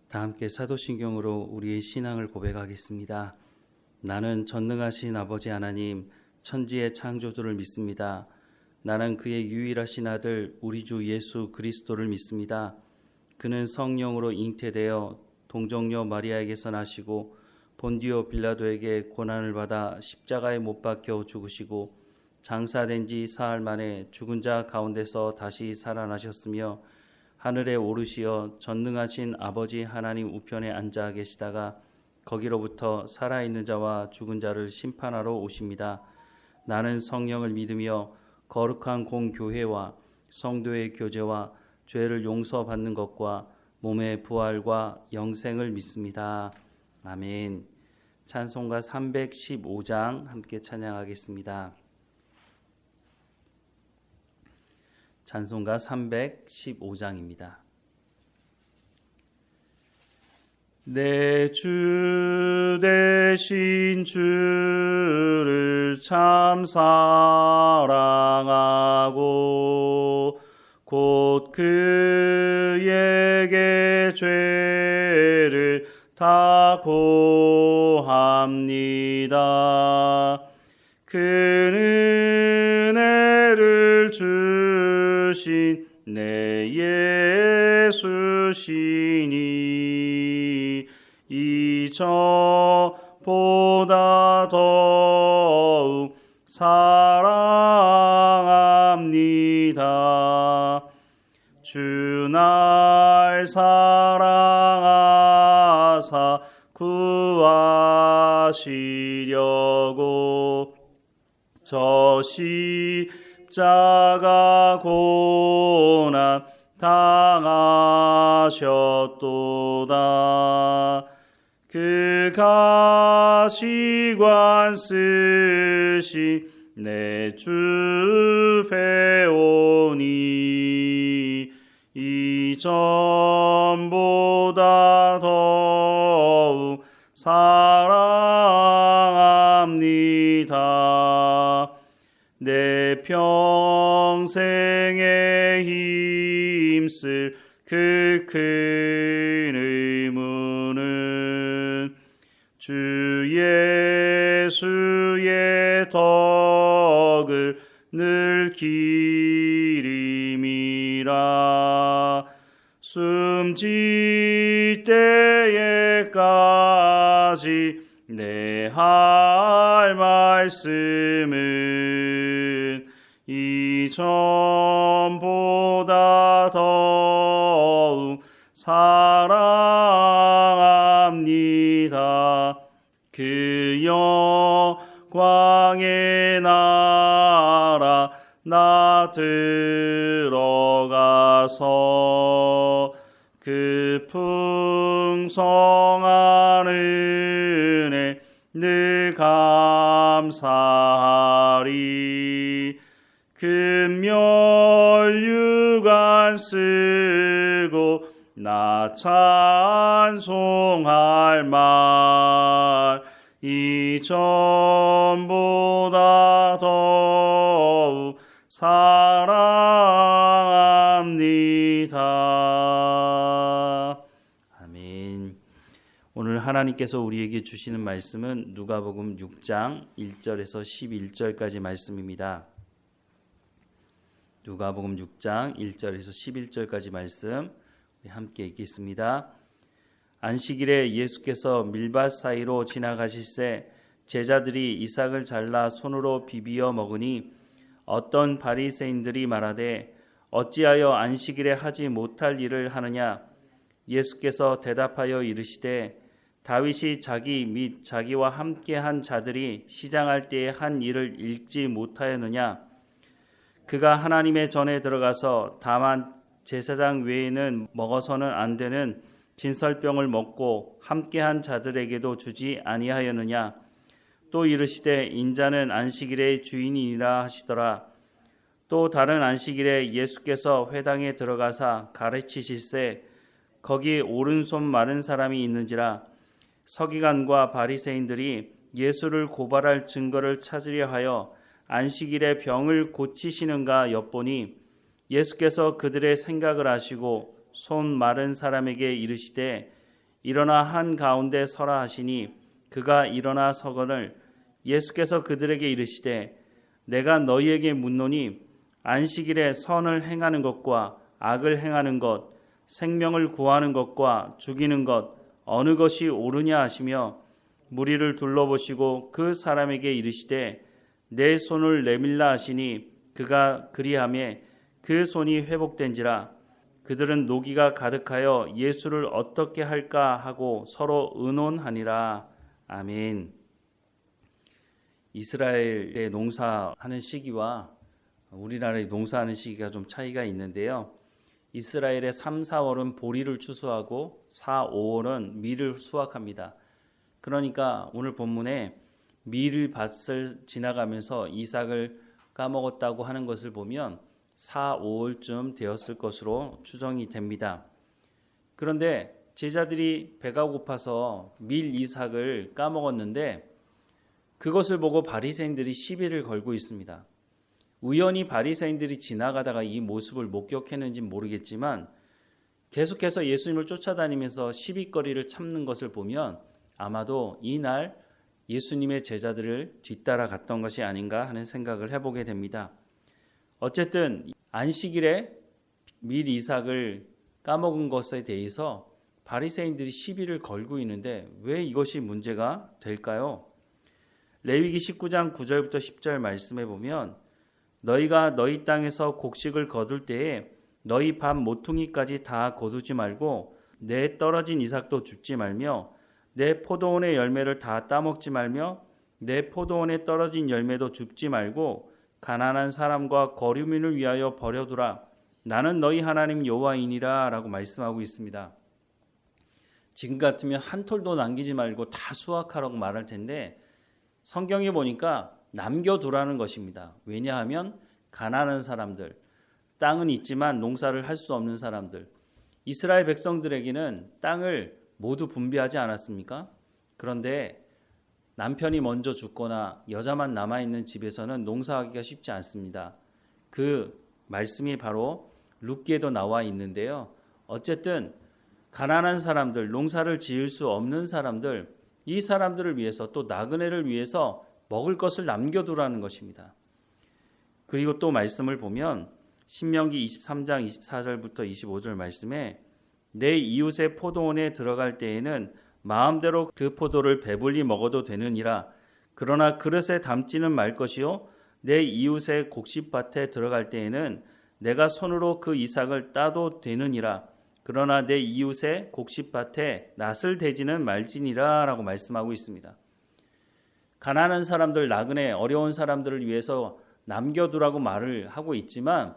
다 함께 사도신경으로 우리의 신앙을 고백하겠습니다. 나는 전능하신 아버지 하나님, 천지의 창조주를 믿습니다. 나는 그의 유일하신 아들 우리 주 예수 그리스도를 믿습니다. 그는 성령으로 잉태되어 동정녀 마리아에게서 나시고 본디오 빌라도에게 고난을 받아 십자가에 못 박혀 죽으시고 장사된 지 사흘 만에 죽은 자 가운데서 다시 살아나셨으며 하늘에 오르시어 전능하신 아버지 하나님 우편에 앉아 계시다가 거기로부터 살아있는 자와 죽은 자를 심판하러 오십니다. 나는 성령을 믿으며 거룩한 공교회와 성도의 교제와 죄를 용서받는 것과 몸의 부활과 영생을 믿습니다. 아멘. 찬송가 315장 함께 찬양하겠습니다. 찬송가 315장입니다. 내 주 되신 주를 참 사랑하고 곧 그에게 죄를 다 고합니다. 그 은혜를 주신 내 예수시니 이전보다 더욱 사랑합니다. 주 날 사랑하사 구하시려고 저 십자가 고난 당하셨도다. 그 가시관 쓰신 내 주 배우니 이전보다 더욱 사랑합니다. 내 평생에 힘쓸 그 큰 의무는 주 예수의 덕을 늘 기림이라. 숨질 때에까지 내 할 말씀은 이전보다 더욱 사랑합니다. 그 영광의 나라 나 들어가서 그 풍성한 은혜 늘 감사하리. 금면류관 쓰고 나 찬송할 말 이전보다 더욱 사랑합니다. 아멘. 오늘 하나님께서 우리에게 주시는 말씀은 누가복음 6장 1절에서 11절까지 말씀입니다. 누가복음 6장 1절에서 11절까지 말씀 함께 읽겠습니다. 안식일에 예수께서 밀밭 사이로 지나가실새 제자들이 이삭을 잘라 손으로 비비어 먹으니 어떤 바리새인들이 말하되 어찌하여 안식일에 하지 못할 일을 하느냐. 예수께서 대답하여 이르시되 다윗이 자기 및 자기와 함께한 자들이 시장할 때에 한 일을 읽지 못하였느냐. 그가 하나님의 전에 들어가서 다만 제사장 외에는 먹어서는 안 되는 진설병을 먹고 함께한 자들에게도 주지 아니하였느냐. 또 이르시되 인자는 안식일의 주인이니라 하시더라. 또 다른 안식일에 예수께서 회당에 들어가사 가르치실새 거기 오른손 마른 사람이 있는지라. 서기관과 바리새인들이 예수를 고발할 증거를 찾으려 하여 안식일에 병을 고치시는가 엿보니 예수께서 그들의 생각을 아시고 손 마른 사람에게 이르시되 일어나 한 가운데 서라 하시니 그가 일어나 서거늘 예수께서 그들에게 이르시되 내가 너희에게 묻노니 안식일에 선을 행하는 것과 악을 행하는 것 생명을 구하는 것과 죽이는 것 어느 것이 옳으냐 하시며 무리를 둘러보시고 그 사람에게 이르시되 내 손을 내밀라 하시니 그가 그리하매 그 손이 회복된지라. 그들은 노기가 가득하여 예수를 어떻게 할까 하고 서로 의논하니라. 아멘. 이스라엘의 농사하는 시기와 우리나라의 농사하는 시기가 좀 차이가 있는데요. 이스라엘의 3, 4월은 보리를 추수하고 4, 5월은 밀을 수확합니다. 그러니까 오늘 본문에 밀밭을 지나가면서 이삭을 까먹었다고 하는 것을 보면 4, 5월쯤 되었을 것으로 추정이 됩니다. 그런데 제자들이 배가 고파서 밀 이삭을 까먹었는데 그것을 보고 바리새인들이 시비를 걸고 있습니다. 우연히 바리새인들이 지나가다가 이 모습을 목격했는지 모르겠지만 계속해서 예수님을 쫓아다니면서 시비거리를 참는 것을 보면 아마도 이날 예수님의 제자들을 뒤따라 갔던 것이 아닌가 하는 생각을 해보게 됩니다. 어쨌든 안식일에 밀 이삭을 까먹은 것에 대해서 바리새인들이 시비를 걸고 있는데 왜 이것이 문제가 될까요? 레위기 19장 9절부터 10절 말씀에 보면 너희가 너희 땅에서 곡식을 거둘 때에 너희 밥 모퉁이까지 다 거두지 말고 내 떨어진 이삭도 줍지 말며 내 포도원의 열매를 다 따먹지 말며 내 포도원에 떨어진 열매도 줍지 말고 가난한 사람과 거류민을 위하여 버려두라. 나는 너희 하나님 여호와이니라 라고 말씀하고 있습니다. 지금 같으면 한 톨도 남기지 말고 다 수확하라고 말할 텐데 성경에 보니까 남겨두라는 것입니다. 왜냐하면 가난한 사람들, 땅은 있지만 농사를 할 수 없는 사람들, 이스라엘 백성들에게는 땅을 모두 분배하지 않았습니까? 그런데 남편이 먼저 죽거나 여자만 남아있는 집에서는 농사하기가 쉽지 않습니다. 그 말씀이 바로 룻기에도 나와 있는데요. 어쨌든 가난한 사람들, 농사를 지을 수 없는 사람들, 이 사람들을 위해서 또 나그네를 위해서 먹을 것을 남겨두라는 것입니다. 그리고 또 말씀을 보면 신명기 23장 24절부터 25절 말씀에 내 이웃의 포도원에 들어갈 때에는 마음대로 그 포도를 배불리 먹어도 되느니라. 그러나 그릇에 담지는 말 것이요 내 이웃의 곡식밭에 들어갈 때에는 내가 손으로 그 이삭을 따도 되느니라. 그러나 내 이웃의 곡식밭에 낫을 대지는 말지니라 라고 말씀하고 있습니다. 가난한 사람들, 나그네, 어려운 사람들을 위해서 남겨두라고 말을 하고 있지만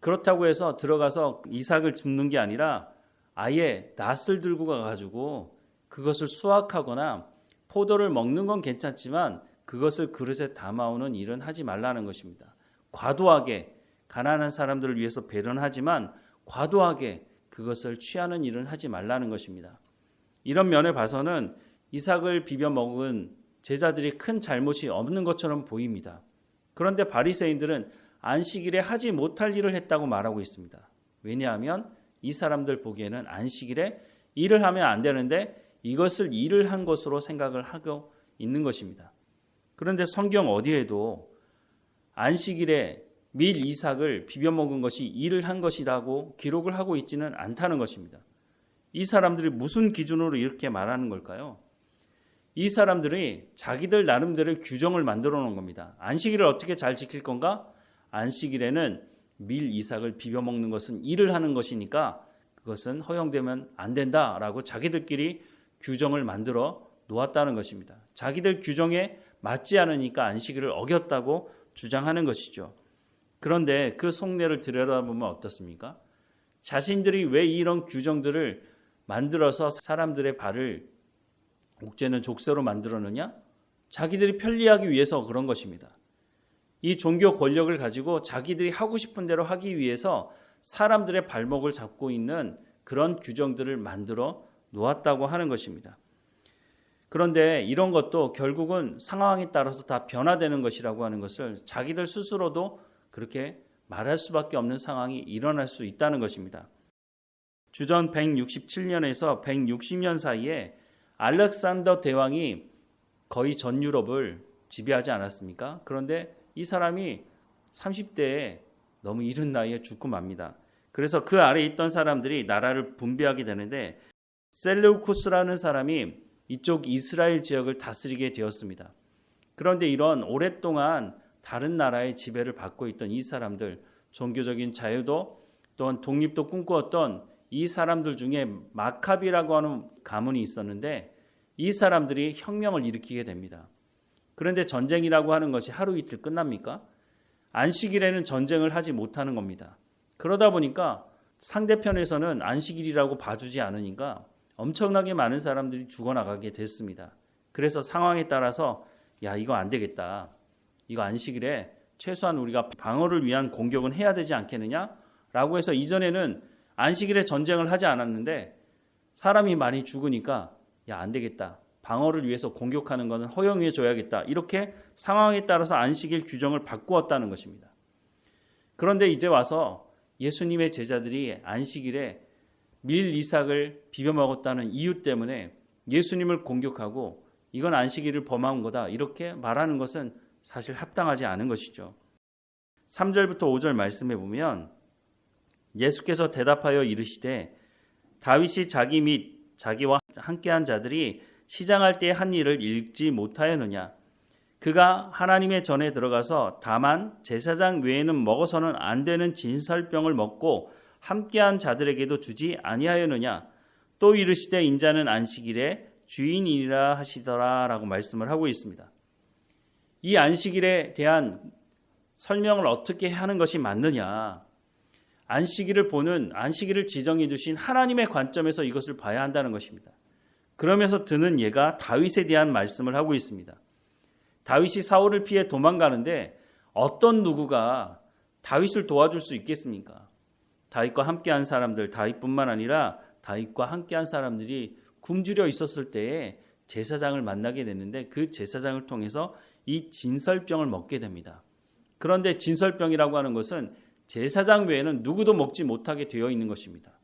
그렇다고 해서 들어가서 이삭을 줍는 게 아니라 아예 낫을 들고 가가지고 그것을 수확하거나 포도를 먹는 건 괜찮지만 그것을 그릇에 담아오는 일은 하지 말라는 것입니다. 과도하게 가난한 사람들을 위해서 배려는 하지만 과도하게 그것을 취하는 일은 하지 말라는 것입니다. 이런 면에 봐서는 이삭을 비벼 먹은 제자들이 큰 잘못이 없는 것처럼 보입니다. 그런데 바리새인들은 안식일에 하지 못할 일을 했다고 말하고 있습니다. 왜냐하면 이 사람들 보기에는 안식일에 일을 하면 안 되는데 이것을 일을 한 것으로 생각을 하고 있는 것입니다. 그런데 성경 어디에도 안식일에 밀 이삭을 비벼 먹은 것이 일을 한 것이라고 기록을 하고 있지는 않다는 것입니다. 이 사람들이 무슨 기준으로 이렇게 말하는 걸까요? 이 사람들이 자기들 나름대로 규정을 만들어 놓은 겁니다. 안식일을 어떻게 잘 지킬 건가? 안식일에는 밀 이삭을 비벼 먹는 것은 일을 하는 것이니까 그것은 허용되면 안 된다라고 자기들끼리 규정을 만들어 놓았다는 것입니다. 자기들 규정에 맞지 않으니까 안식일을 어겼다고 주장하는 것이죠. 그런데 그 속내를 들여다보면 어떻습니까? 자신들이 왜 이런 규정들을 만들어서 사람들의 발을 옥죄는 족쇄로 만들었느냐? 자기들이 편리하기 위해서 그런 것입니다. 이 종교 권력을 가지고 자기들이 하고 싶은 대로 하기 위해서 사람들의 발목을 잡고 있는 그런 규정들을 만들어 놓았다고 하는 것입니다. 그런데 이런 것도 결국은 상황에 따라서 다 변화되는 것이라고 하는 것을 자기들 스스로도 그렇게 말할 수밖에 없는 상황이 일어날 수 있다는 것입니다. 주전 167년에서 160년 사이에 알렉산더 대왕이 거의 전 유럽을 지배하지 않았습니까? 그런데 이 사람이 30대에 너무 이른 나이에 죽고 맙니다. 그래서 그 아래에 있던 사람들이 나라를 분배하게 되는데 셀레우쿠스라는 사람이 이쪽 이스라엘 지역을 다스리게 되었습니다. 그런데 이런 오랫동안 다른 나라의 지배를 받고 있던 이 사람들, 종교적인 자유도 또한 독립도 꿈꾸었던 이 사람들 중에 마카비라고 하는 가문이 있었는데 이 사람들이 혁명을 일으키게 됩니다. 그런데 전쟁이라고 하는 것이 하루 이틀 끝납니까? 안식일에는 전쟁을 하지 못하는 겁니다. 그러다 보니까 상대편에서는 안식일이라고 봐주지 않으니까 엄청나게 많은 사람들이 죽어나가게 됐습니다. 그래서 상황에 따라서 야, 이거 안 되겠다. 이거 안식일에 최소한 우리가 방어를 위한 공격은 해야 되지 않겠느냐? 라고 해서 이전에는 안식일에 전쟁을 하지 않았는데 사람이 많이 죽으니까 야, 안 되겠다. 방어를 위해서 공격하는 것은 허용해 줘야겠다. 이렇게 상황에 따라서 안식일 규정을 바꾸었다는 것입니다. 그런데 이제 와서 예수님의 제자들이 안식일에 밀 이삭을 비벼 먹었다는 이유 때문에 예수님을 공격하고 이건 안식일을 범한 거다. 이렇게 말하는 것은 사실 합당하지 않은 것이죠. 3절부터 5절 말씀해 보면 예수께서 대답하여 이르시되 다윗이 자기 및 자기와 함께한 자들이 시장할 때 한 일을 읽지 못하였느냐. 그가 하나님의 전에 들어가서 다만 제사장 외에는 먹어서는 안 되는 진설병을 먹고 함께한 자들에게도 주지 아니하였느냐. 또 이르시되 인자는 안식일에 주인이라 하시더라 라고 말씀을 하고 있습니다. 이 안식일에 대한 설명을 어떻게 하는 것이 맞느냐. 안식일을 지정해 주신 하나님의 관점에서 이것을 봐야 한다는 것입니다. 그러면서 드는 예가 다윗에 대한 말씀을 하고 있습니다. 다윗이 사울을 피해 도망가는데 어떤 누구가 다윗을 도와줄 수 있겠습니까? 다윗과 함께한 사람들, 다윗뿐만 아니라 다윗과 함께한 사람들이 굶주려 있었을 때에 제사장을 만나게 됐는데 그 제사장을 통해서 이 진설병을 먹게 됩니다. 그런데 진설병이라고 하는 것은 제사장 외에는 누구도 먹지 못하게 되어 있는 것입니다.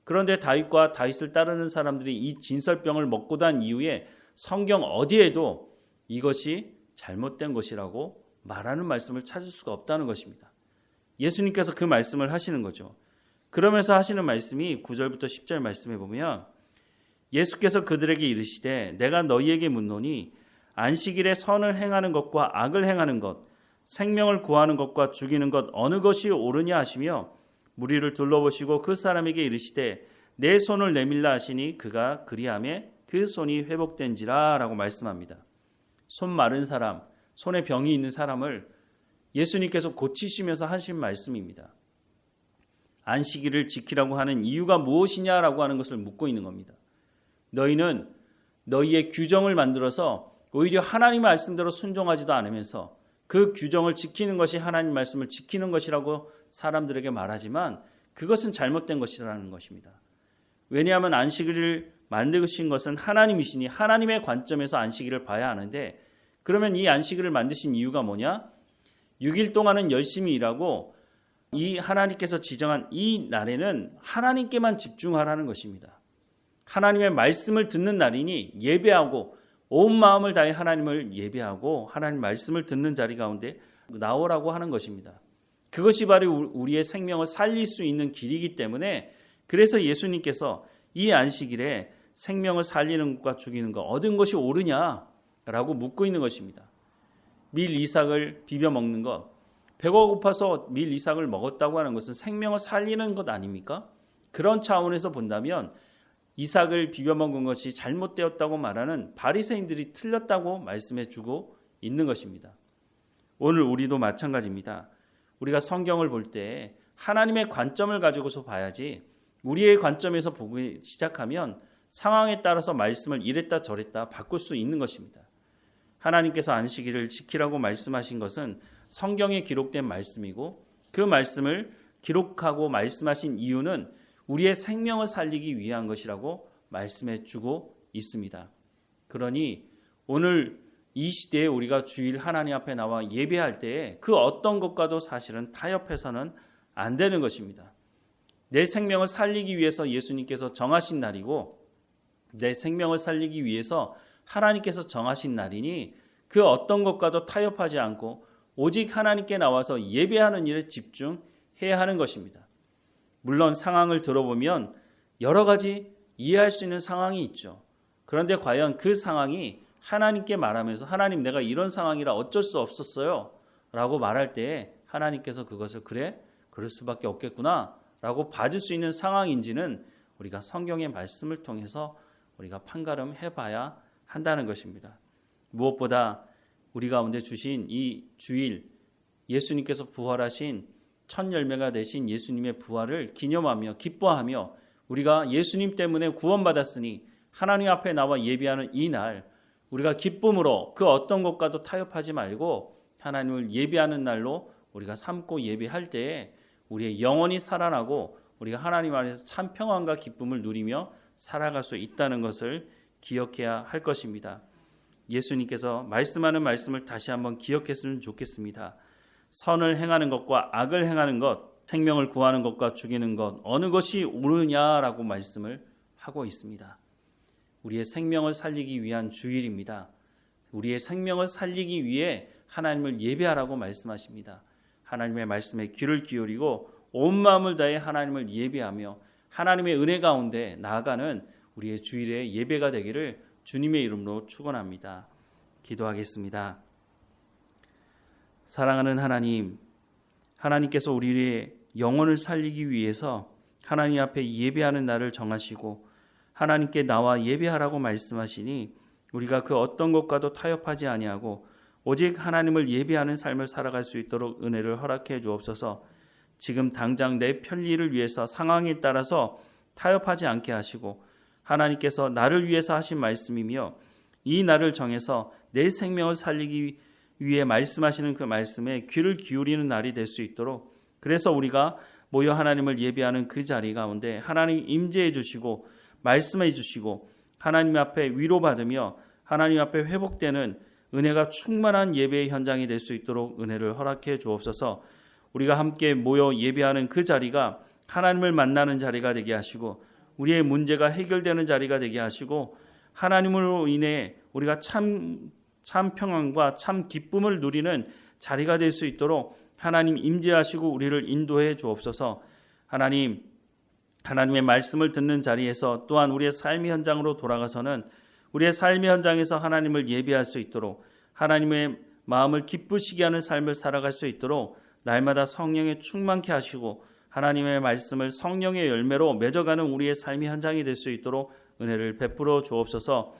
그런데 다윗과 다윗을 따르는 사람들이 이 진설병을 먹고 난 이후에 성경 어디에도 이것이 잘못된 것이라고 말하는 말씀을 찾을 수가 없다는 것입니다. 예수님께서 그 말씀을 하시는 거죠. 그러면서 하시는 말씀이 9절부터 10절 말씀해 보면 예수께서 그들에게 이르시되 내가 너희에게 묻노니 안식일에 선을 행하는 것과 악을 행하는 것, 생명을 구하는 것과 죽이는 것 어느 것이 옳으냐 하시며 무리를 둘러보시고 그 사람에게 이르시되 내 손을 내밀라 하시니 그가 그리하매 그 손이 회복된지라 라고 말씀합니다. 손 마른 사람, 손에 병이 있는 사람을 예수님께서 고치시면서 하신 말씀입니다. 안식일을 지키라고 하는 이유가 무엇이냐라고 하는 것을 묻고 있는 겁니다. 너희는 너희의 규정을 만들어서 오히려 하나님의 말씀대로 순종하지도 않으면서 그 규정을 지키는 것이 하나님 말씀을 지키는 것이라고 사람들에게 말하지만 그것은 잘못된 것이라는 것입니다. 왜냐하면 안식일을 만드신 것은 하나님이시니 하나님의 관점에서 안식일을 봐야 하는데 그러면 이 안식일을 만드신 이유가 뭐냐? 6일 동안은 열심히 일하고 이 하나님께서 지정한 이 날에는 하나님께만 집중하라는 것입니다. 하나님의 말씀을 듣는 날이니 예배하고 온 마음을 다해 하나님을 예배하고 하나님 말씀을 듣는 자리 가운데 나오라고 하는 것입니다. 그것이 바로 우리의 생명을 살릴 수 있는 길이기 때문에 그래서 예수님께서 이 안식일에 생명을 살리는 것과 죽이는 것 얻은 것이 옳으냐라고 묻고 있는 것입니다. 밀 이삭을 비벼 먹는 것, 배가 고파서 밀 이삭을 먹었다고 하는 것은 생명을 살리는 것 아닙니까? 그런 차원에서 본다면 이삭을 비벼 먹은 것이 잘못되었다고 말하는 바리새인들이 틀렸다고 말씀해 주고 있는 것입니다. 오늘 우리도 마찬가지입니다. 우리가 성경을 볼 때 하나님의 관점을 가지고서 봐야지 우리의 관점에서 보기 시작하면 상황에 따라서 말씀을 이랬다 저랬다 바꿀 수 있는 것입니다. 하나님께서 안식일을 지키라고 말씀하신 것은 성경에 기록된 말씀이고 그 말씀을 기록하고 말씀하신 이유는 우리의 생명을 살리기 위한 것이라고 말씀해 주고 있습니다. 그러니 오늘 이 시대에 우리가 주일 하나님 앞에 나와 예배할 때에 그 어떤 것과도 사실은 타협해서는 안 되는 것입니다. 내 생명을 살리기 위해서 예수님께서 정하신 날이고 내 생명을 살리기 위해서 하나님께서 정하신 날이니 그 어떤 것과도 타협하지 않고 오직 하나님께 나와서 예배하는 일에 집중해야 하는 것입니다. 물론 상황을 들어보면 여러 가지 이해할 수 있는 상황이 있죠. 그런데 과연 그 상황이 하나님께 말하면서 하나님 내가 이런 상황이라 어쩔 수 없었어요 라고 말할 때에 하나님께서 그것을 그래? 그럴 수밖에 없겠구나 라고 봐줄 수 있는 상황인지는 우리가 성경의 말씀을 통해서 우리가 판가름해 봐야 한다는 것입니다. 무엇보다 우리 가운데 주신 이 주일 예수님께서 부활하신 첫 열매가 되신 예수님의 부활을 기념하며 기뻐하며 우리가 예수님 때문에 구원받았으니 하나님 앞에 나와 예배하는 이 날 우리가 기쁨으로 그 어떤 것과도 타협하지 말고 하나님을 예배하는 날로 우리가 삼고 예배할 때에 우리의 영혼이 살아나고 우리가 하나님 안에서 참 평안과 기쁨을 누리며 살아갈 수 있다는 것을 기억해야 할 것입니다. 예수님께서 말씀하는 말씀을 다시 한번 기억했으면 좋겠습니다. 선을 행하는 것과 악을 행하는 것, 생명을 구하는 것과 죽이는 것 어느 것이 옳으냐라고 말씀을 하고 있습니다. 우리의 생명을 살리기 위한 주일입니다. 우리의 생명을 살리기 위해 하나님을 예배하라고 말씀하십니다. 하나님의 말씀에 귀를 기울이고 온 마음을 다해 하나님을 예배하며 하나님의 은혜 가운데 나아가는 우리의 주일의 예배가 되기를 주님의 이름으로 축원합니다. 기도하겠습니다. 사랑하는 하나님, 하나님께서 우리의 영혼을 살리기 위해서 하나님 앞에 예배하는 날을 정하시고 하나님께 나와 예배하라고 말씀하시니 우리가 그 어떤 것과도 타협하지 아니하고 오직 하나님을 예배하는 삶을 살아갈 수 있도록 은혜를 허락해 주옵소서. 지금 당장 내 편리를 위해서 상황에 따라서 타협하지 않게 하시고 하나님께서 나를 위해서 하신 말씀이며 이 날을 정해서 내 생명을 살리기 위해 말씀하시는 그 말씀에 귀를 기울이는 날이 될 수 있도록 그래서 우리가 모여 하나님을 예배하는 그 자리 가운데 하나님 임재해 주시고 말씀해 주시고 하나님 앞에 위로받으며 하나님 앞에 회복되는 은혜가 충만한 예배의 현장이 될 수 있도록 은혜를 허락해 주옵소서. 우리가 함께 모여 예배하는 그 자리가 하나님을 만나는 자리가 되게 하시고 우리의 문제가 해결되는 자리가 되게 하시고 하나님으로 인해 우리가 참 평안과 참 기쁨을 누리는 자리가 될 수 있도록 하나님 임재하시고 우리를 인도해 주옵소서. 하나님의 말씀을 듣는 자리에서 또한 우리의 삶의 현장으로 돌아가서는 우리의 삶의 현장에서 하나님을 예배할 수 있도록 하나님의 마음을 기쁘시게 하는 삶을 살아갈 수 있도록 날마다 성령에 충만케 하시고 하나님의 말씀을 성령의 열매로 맺어가는 우리의 삶의 현장이 될 수 있도록 은혜를 베풀어 주옵소서.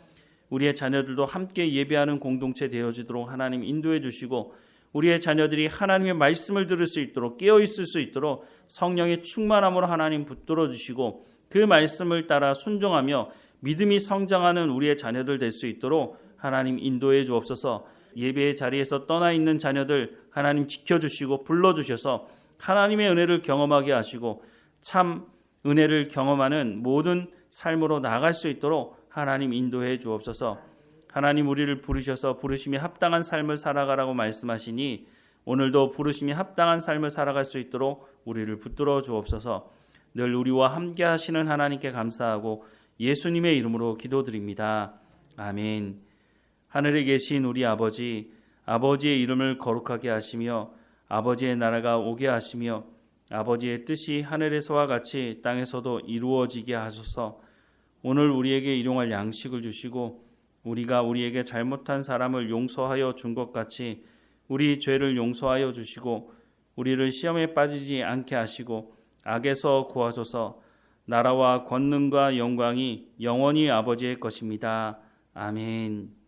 우리의 자녀들도 함께 예배하는 공동체 되어지도록 하나님 인도해 주시고 우리의 자녀들이 하나님의 말씀을 들을 수 있도록 깨어있을 수 있도록 성령의 충만함으로 하나님 붙들어 주시고 그 말씀을 따라 순종하며 믿음이 성장하는 우리의 자녀들 될 수 있도록 하나님 인도해 주옵소서. 예배의 자리에서 떠나 있는 자녀들 하나님 지켜주시고 불러주셔서 하나님의 은혜를 경험하게 하시고 참 은혜를 경험하는 모든 삶으로 나아갈 수 있도록 하나님 인도해 주옵소서. 하나님 우리를 부르셔서 부르심에 합당한 삶을 살아가라고 말씀하시니 오늘도 부르심에 합당한 삶을 살아갈 수 있도록 우리를 붙들어 주옵소서. 늘 우리와 함께 하시는 하나님께 감사하고 예수님의 이름으로 기도드립니다. 아멘. 하늘에 계신 우리 아버지, 아버지의 이름을 거룩하게 하시며 아버지의 나라가 오게 하시며 아버지의 뜻이 하늘에서와 같이 땅에서도 이루어지게 하소서. 오늘 우리에게 일용할 양식을 주시고 우리가 우리에게 잘못한 사람을 용서하여 준 것 같이 우리 죄를 용서하여 주시고 우리를 시험에 빠지지 않게 하시고 악에서 구하소서. 나라와 권능과 영광이 영원히 아버지의 것입니다. 아멘.